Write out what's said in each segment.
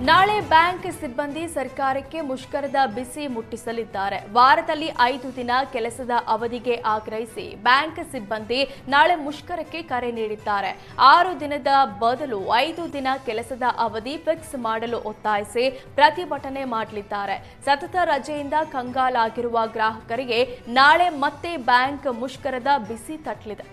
ನಾಳೆ ಬ್ಯಾಂಕ್ ಸಿಬ್ಬಂದಿ ಸರ್ಕಾರಕ್ಕೆ ಮುಷ್ಕರದ ಬಿಸಿ ಮುಟ್ಟಿಸಲಿದ್ದಾರೆ. ವಾರದಲ್ಲಿ 5 ದಿನ ಕೆಲಸದ ಅವಧಿಗೆ ಆಗ್ರಹಿಸಿ ಬ್ಯಾಂಕ್ ಸಿಬ್ಬಂದಿ ನಾಳೆ ಮುಷ್ಕರಕ್ಕೆ ಕರೆ ನೀಡಿದ್ದಾರೆ. 6 ದಿನದ ಬದಲು 5 ದಿನ ಕೆಲಸದ ಅವಧಿ ಫಿಕ್ಸ್ ಮಾಡಲು ಒತ್ತಾಯಿಸಿ ಪ್ರತಿಭಟನೆ ಮಾಡಲಿದ್ದಾರೆ. ಸತತ ರಜೆಯಿಂದ ಕಂಗಾಲಾಗಿರುವ ಗ್ರಾಹಕರಿಗೆ ನಾಳೆ ಮತ್ತೆ ಬ್ಯಾಂಕ್ ಮುಷ್ಕರದ ಬಿಸಿ ತಟ್ಟಲಿದೆ.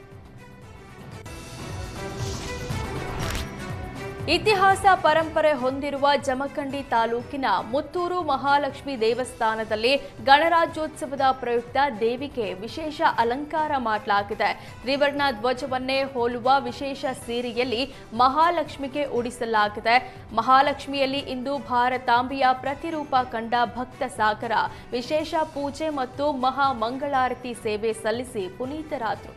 ಇತಿಹಾಸ ಪರಂಪರೆ ಹೊಂದಿರುವ ಜಮಖಂಡಿ ತಾಲೂಕಿನ ಮುತ್ತೂರು ಮಹಾಲಕ್ಷ್ಮಿ ದೇವಸ್ಥಾನದಲ್ಲಿ ಗಣರಾಜ್ಯೋತ್ಸವದ ಪ್ರಯುಕ್ತ ದೇವಿಗೆ ವಿಶೇಷ ಅಲಂಕಾರ ಮಾಡಲಾಗಿದೆ. ತ್ರಿವರ್ಣ ಧ್ವಜವನ್ನೇ ಹೋಲುವ ವಿಶೇಷ ಸೀರೆಯಲ್ಲಿ ಮಹಾಲಕ್ಷ್ಮಿಗೆ ಉಡಿಸಲಾಗಿದೆ. ಮಹಾಲಕ್ಷ್ಮಿಯಲ್ಲಿ ಇಂದು ಭಾರತಾಂಬೆಯ ಪ್ರತಿರೂಪ ಕಂಡ ಭಕ್ತ ಸಾಗರ ವಿಶೇಷ ಪೂಜೆ ಮತ್ತು ಮಹಾ ಮಂಗಳಾರತಿ ಸೇವೆ ಸಲ್ಲಿಸಿ ಪುನೀತರಾದರು.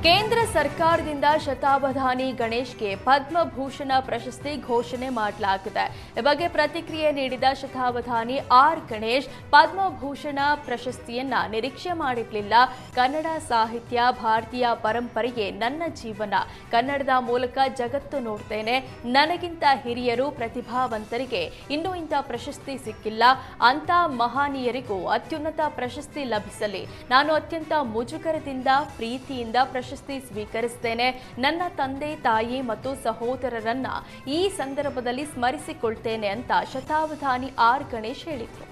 ಕೇಂದ್ರ ಸರ್ಕಾರದಿಂದ ಶತಾವಧಾನಿ ಗಣೇಶ್ಗೆ ಪದ್ಮಭೂಷಣ ಪ್ರಶಸ್ತಿ ಘೋಷಣೆ ಮಾಡಲಾಗಿದೆ. ಈ ಬಗ್ಗೆ ಪ್ರತಿಕ್ರಿಯೆ ನೀಡಿದ ಶತಾವಧಾನಿ ಆರ್ ಗಣೇಶ್, ಪದ್ಮಭೂಷಣ ಪ್ರಶಸ್ತಿಯನ್ನ ನಿರೀಕ್ಷೆ ಮಾಡಿರಲಿಲ್ಲ. ಕನ್ನಡ ಸಾಹಿತ್ಯ, ಭಾರತೀಯ ಪರಂಪರೆಯೇ ನನ್ನ ಜೀವನ. ಕನ್ನಡದ ಮೂಲಕ ಜಗತ್ತು ನೋಡ್ತೇನೆ. ನನಗಿಂತ ಹಿರಿಯರು, ಪ್ರತಿಭಾವಂತರಿಗೆ ಇನ್ನೂ ಇಂಥ ಪ್ರಶಸ್ತಿ ಸಿಕ್ಕಿಲ್ಲ. ಅಂತ ಮಹನೀಯರಿಗೂ ಅತ್ಯುನ್ನತ ಪ್ರಶಸ್ತಿ ಲಭಿಸಲಿ. ನಾನು ಅತ್ಯಂತ ಮುಜುಗರದಿಂದ, ಪ್ರೀತಿಯಿಂದ ಪ್ರಶಸ್ತಿ ಸ್ವೀಕರಿಸುತ್ತೇನೆ. ನನ್ನ ತಂದೆ, ತಾಯಿ ಮತ್ತು ಸಹೋದರರನ್ನ ಈ ಸಂದರ್ಭದಲ್ಲಿ ಸ್ಮರಿಸಿಕೊಳ್ತೇನೆ ಅಂತ ಶತಾವಧಾನಿ ಆರ್ ಗಣೇಶ್ ಹೇಳಿದರು.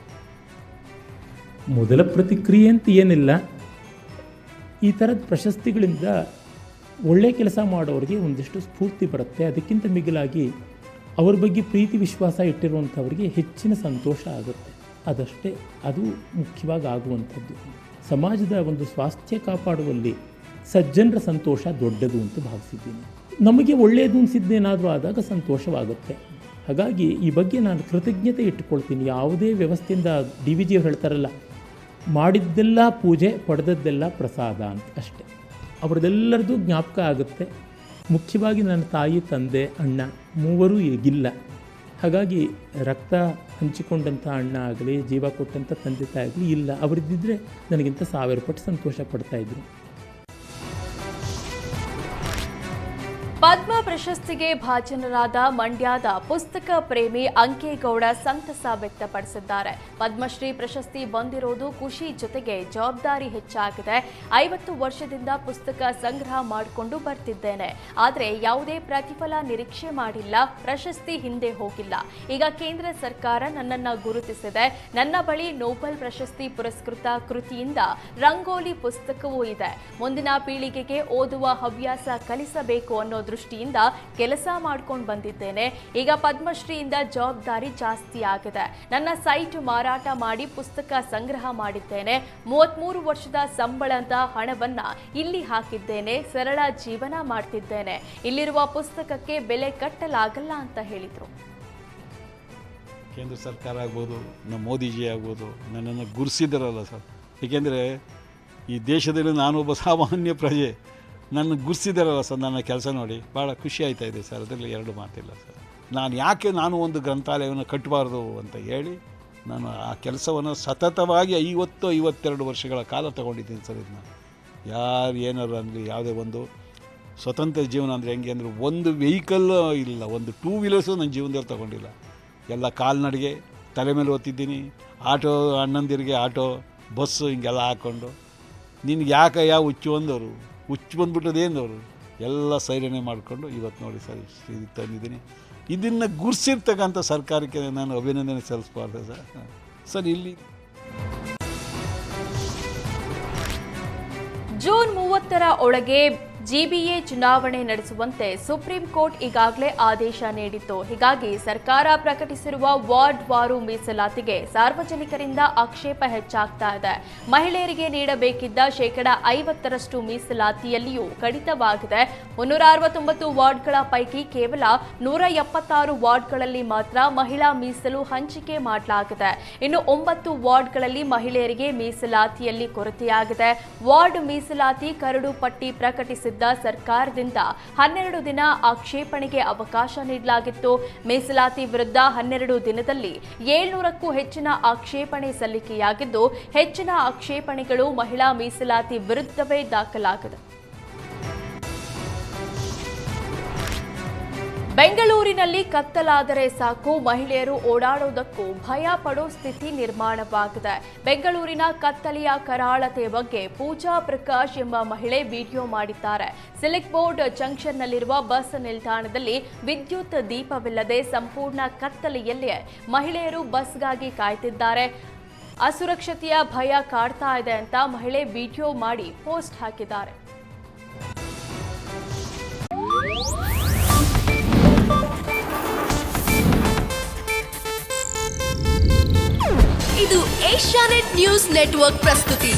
ಮೊದಲ ಪ್ರತಿಕ್ರಿಯೆ ಅಂತ ಏನಿಲ್ಲ. ಈ ಥರದ ಪ್ರಶಸ್ತಿಗಳಿಂದ ಒಳ್ಳೆ ಕೆಲಸ ಮಾಡೋರಿಗೆ ಒಂದಿಷ್ಟು ಸ್ಫೂರ್ತಿ ಬರುತ್ತೆ. ಅದಕ್ಕಿಂತ ಮಿಗಿಲಾಗಿ ಅವ್ರ ಬಗ್ಗೆ ಪ್ರೀತಿ ವಿಶ್ವಾಸ ಇಟ್ಟಿರುವಂಥವ್ರಿಗೆ ಹೆಚ್ಚಿನ ಸಂತೋಷ ಆಗುತ್ತೆ. ಅದಷ್ಟೇ, ಅದು ಮುಖ್ಯವಾಗಿ ಆಗುವಂಥದ್ದು. ಸಮಾಜದ ಒಂದು ಸ್ವಾಸ್ಥ್ಯ ಕಾಪಾಡುವಲ್ಲಿ ಸಜ್ಜನರ ಸಂತೋಷ ದೊಡ್ಡದು ಅಂತ ಭಾವಿಸಿದ್ದೀನಿ. ನಮಗೆ ಒಳ್ಳೆಯದು ಅನಿಸಿದ್ದೇನಾದರೂ ಆದಾಗ ಸಂತೋಷವಾಗುತ್ತೆ. ಹಾಗಾಗಿ ಈ ಬಗ್ಗೆ ನಾನು ಕೃತಜ್ಞತೆ ಇಟ್ಟುಕೊಳ್ತೀನಿ. ಯಾವುದೇ ವ್ಯವಸ್ಥೆಯಿಂದ DVG ಅವ್ರು ಹೇಳ್ತಾರಲ್ಲ, ಮಾಡಿದ್ದೆಲ್ಲ ಪೂಜೆ, ಪಡೆದದ್ದೆಲ್ಲ ಪ್ರಸಾದ ಅಂತ ಅಷ್ಟೇ. ಅವ್ರದ್ದೆಲ್ಲರದು ಜ್ಞಾಪಕ ಆಗುತ್ತೆ. ಮುಖ್ಯವಾಗಿ ನನ್ನ ತಾಯಿ, ತಂದೆ, ಅಣ್ಣ ಮೂವರೂ ಈಗಿಲ್ಲ. ಹಾಗಾಗಿ ರಕ್ತ ಹಂಚಿಕೊಂಡಂಥ ಅಣ್ಣ ಆಗಲಿ, ಜೀವ ಕೊಟ್ಟಂಥ ತಂದೆ ತಾಯಿ ಆಗಲಿ ಇಲ್ಲ. ಅವರಿದ್ದಿದ್ದರೆ ನನಗಿಂತ 1000 ಪಟ್ಟು ಸಂತೋಷ ಪಡ್ತಾಯಿದ್ರು. ಪದ್ಮ ಪ್ರಶಸ್ತಿಗೆ ಭಾಜನರಾದ ಮಂಡ್ಯದ ಪುಸ್ತಕ ಪ್ರೇಮಿ ಅಂಕೇಗೌಡ ಸಂತಸ ವ್ಯಕ್ತಪಡಿಸಿದ್ದಾರೆ. ಪದ್ಮಶ್ರೀ ಪ್ರಶಸ್ತಿ ಬಂದಿರೋದು ಖುಷಿ ಜೊತೆಗೆ ಜವಾಬ್ದಾರಿ ಹೆಚ್ಚಾಗಿದೆ. 50 ವರ್ಷದಿಂದ ಪುಸ್ತಕ ಸಂಗ್ರಹ ಮಾಡಿಕೊಂಡು ಬರ್ತಿದ್ದೇನೆ. ಆದರೆ ಯಾವುದೇ ಪ್ರತಿಫಲ ನಿರೀಕ್ಷೆ ಮಾಡಿಲ್ಲ. ಪ್ರಶಸ್ತಿ ಹಿಂದೆ ಹೋಗಿಲ್ಲ. ಈಗ ಕೇಂದ್ರ ಸರ್ಕಾರ ನನ್ನನ್ನು ಗುರುತಿಸಿದೆ. ನನ್ನ ಬಳಿ ನೋಬೆಲ್ ಪ್ರಶಸ್ತಿ ಪುರಸ್ಕೃತ ಕೃತಿಯಿಂದ ರಂಗೋಲಿ ಪುಸ್ತಕವೂ ಇದೆ. ಮುಂದಿನ ಪೀಳಿಗೆಗೆ ಓದುವ ಹವ್ಯಾಸ ಕಲಿಸಬೇಕು ಅನ್ನೋ ದೃಷ್ಟಿಯಿಂದ ಕೆಲಸ ಮಾಡ್ಕೊಂಡು ಬಂದಿದ್ದೇನೆ. ಈಗ ಪದ್ಮಶ್ರೀಯಿಂದ ಜವಾಬ್ದಾರಿ ಜಾಸ್ತಿ ಆಗಿದೆ. ನನ್ನ ಸೈಟ್ ಮಾರಾಟ ಮಾಡಿ ಪುಸ್ತಕ ಸಂಗ್ರಹ ಮಾಡಿದ್ದೇನೆ. 33 ವರ್ಷದ ಸಂಬಳದ ಹಣವನ್ನ ಇಲ್ಲಿ ಹಾಕಿದ್ದೇನೆ. ಸರಳ ಜೀವನ ಮಾಡ್ತಿದ್ದೇನೆ. ಇಲ್ಲಿರುವ ಪುಸ್ತಕಕ್ಕೆ ಬೆಲೆ ಕಟ್ಟಲಾಗಲ್ಲ ಅಂತ ಹೇಳಿದರು. ಕೇಂದ್ರ ಸರ್ಕಾರ ಆಗ್ಬೋದು, ನಮ್ಮ ಮೋದಿಜಿ ಆಗ್ಬೋದು, ನನ್ನನ್ನು ಗುರುಸಿದಾರಲ್ಲ ಸರ್. ಏಕೆಂದರೆ ಈ ದೇಶದಲ್ಲಿ ನಾನೊಬ್ಬ ಸಾಮಾನ್ಯ ಪ್ರಜೆ, ನನ್ನ ಗುರುಸಿದಾರಲ್ಲ ಸರ್. ನನ್ನ ಕೆಲಸ ನೋಡಿ ಭಾಳ ಖುಷಿ ಆಯ್ತಾ ಇದೆ ಸರ್. ಅದರಲ್ಲಿ 2 ಮಾತಿಲ್ಲ ಸರ್. ನಾನು ಒಂದು ಗ್ರಂಥಾಲಯವನ್ನು ಕಟ್ಟಬಾರ್ದು ಅಂತ ಹೇಳಿ ನಾನು ಆ ಕೆಲಸವನ್ನು ಸತತವಾಗಿ 52 ವರ್ಷಗಳ ಕಾಲ ತಗೊಂಡಿದ್ದೀನಿ ಸರ್. ಇದನ್ನ ಯಾರು ಏನಾರು ಅನ್ನಲಿ, ಯಾವುದೇ ಒಂದು ಸ್ವತಂತ್ರ ಜೀವನ ಅಂದರೆ ಹೆಂಗೆ ಅಂದರೆ, ಒಂದು ವೆಹಿಕಲ್ ಇಲ್ಲ, ಒಂದು 2 ವೀಲರ್ಸು ನನ್ನ ಜೀವನದಲ್ಲಿ ತೊಗೊಂಡಿಲ್ಲ. ಎಲ್ಲ ಕಾಲ್ನಡಿಗೆ ತಲೆ ಮೇಲೆ ಓದ್ತಿದ್ದೀನಿ. ಆಟೋ, ಅಣ್ಣಂದಿರಿಗೆ ಆಟೋ, ಬಸ್ಸು ಹಿಂಗೆಲ್ಲ ಹಾಕ್ಕೊಂಡು, ನಿನ್ಗೆ ಯಾವ ಹುಚ್ಚು ಅಂದವರು, ಹುಚ್ಚು ಬಂದ್ಬಿಟ್ಟದೇನವರು ಎಲ್ಲ ಸೈರಣೆ ಮಾಡಿಕೊಂಡು ಇವತ್ತು ನೋಡಿ ಸರ್ ಇದು ತಂದಿದ್ದೀನಿ. ಇದನ್ನು ಗುರ್ಸಿರ್ತಕ್ಕಂಥ ಸರ್ಕಾರಕ್ಕೆ ನಾನು ಅಭಿನಂದನೆ ಸಲ್ಲಿಸಬಾರ್ದು ಸರ್. ಇಲ್ಲಿ ಜೂನ್ 30ರ ಒಳಗೆ GBA ಚುನಾವಣೆ ನಡೆಸುವಂತೆ ಸುಪ್ರೀಂ ಕೋರ್ಟ್ ಈಗಾಗಲೇ ಆದೇಶ ನೀಡಿತ್ತು. ಹೀಗಾಗಿ ಸರ್ಕಾರ ಪ್ರಕಟಿಸಿರುವ ವಾರ್ಡ್ ವಾರು ಮೀಸಲಾತಿಗೆ ಸಾರ್ವಜನಿಕರಿಂದ ಆಕ್ಷೇಪ ಹೆಚ್ಚಾಗ್ತಾ ಇದೆ. ಮಹಿಳೆಯರಿಗೆ ನೀಡಬೇಕಿದ್ದ 50% ಮೀಸಲಾತಿಯಲ್ಲಿಯೂ ಕಡಿತವಾಗಿದೆ. 369 ವಾರ್ಡ್ಗಳ ಪೈಕಿ ಕೇವಲ 176 ವಾರ್ಡ್ಗಳಲ್ಲಿ ಮಾತ್ರ ಮಹಿಳಾ ಮೀಸಲು ಹಂಚಿಕೆ ಮಾಡಲಾಗಿದೆ. ಇನ್ನು 9 ವಾರ್ಡ್ಗಳಲ್ಲಿ ಮಹಿಳೆಯರಿಗೆ ಮೀಸಲಾತಿಯಲ್ಲಿ ಕೊರತೆಯಾಗಿದೆ. ವಾರ್ಡ್ ಮೀಸಲಾತಿ ಕರಡು ಪಟ್ಟಿ ಪ್ರಕಟಿಸಿದ ಸರ್ಕಾರದಿಂದ 12 ದಿನ ಆಕ್ಷೇಪಣೆಗೆ ಅವಕಾಶ ನೀಡಲಾಗಿತ್ತು. ಮೀಸಲಾತಿ ವಿರುದ್ಧ 12 ದಿನದಲ್ಲಿ 700ಕ್ಕೂ ಹೆಚ್ಚಿನ ಆಕ್ಷೇಪಣೆ ಸಲ್ಲಿಕೆಯಾಗಿದ್ದು, ಹೆಚ್ಚಿನ ಆಕ್ಷೇಪಣೆಗಳು ಮಹಿಳಾ ಮೀಸಲಾತಿ ವಿರುದ್ಧವೇ ದಾಖಲಾಗಿದೆ. ಬೆಂಗಳೂರಿನಲ್ಲಿ ಕತ್ತಲಾದರೆ ಸಾಕು, ಮಹಿಳೆಯರು ಓಡಾಡೋದಕ್ಕೂ ಭಯ ಪಡೋ ಸ್ಥಿತಿ ನಿರ್ಮಾಣವಾಗಿದೆ. ಬೆಂಗಳೂರಿನ ಕತ್ತಲೆಯ ಕರಾಳತೆ ಬಗ್ಗೆ ಪೂಜಾ ಪ್ರಕಾಶ್ ಎಂಬ ಮಹಿಳೆ ವಿಡಿಯೋ ಮಾಡಿದ್ದಾರೆ. ಸಿಲಿಕ್ ಬೋರ್ಡ್ ಜಂಕ್ಷನ್ನಲ್ಲಿರುವ ಬಸ್ ನಿಲ್ದಾಣದಲ್ಲಿ ವಿದ್ಯುತ್ ದೀಪವಿಲ್ಲದೆ ಸಂಪೂರ್ಣ ಕತ್ತಲೆಯಲ್ಲೇ ಮಹಿಳೆಯರು ಬಸ್ಗಾಗಿ ಕಾಯ್ತಿದ್ದಾರೆ. ಅಸುರಕ್ಷತೆಯ ಭಯ ಕಾಡ್ತಾ ಇದೆ ಅಂತ ಮಹಿಳೆ ವಿಡಿಯೋ ಮಾಡಿ ಪೋಸ್ಟ್ ಹಾಕಿದ್ದಾರೆ. ಇದು ಏಷ್ಯಾನೆಟ್ ನ್ಯೂಸ್ ನೆಟ್ವರ್ಕ್ ಪ್ರಸ್ತುತಿ.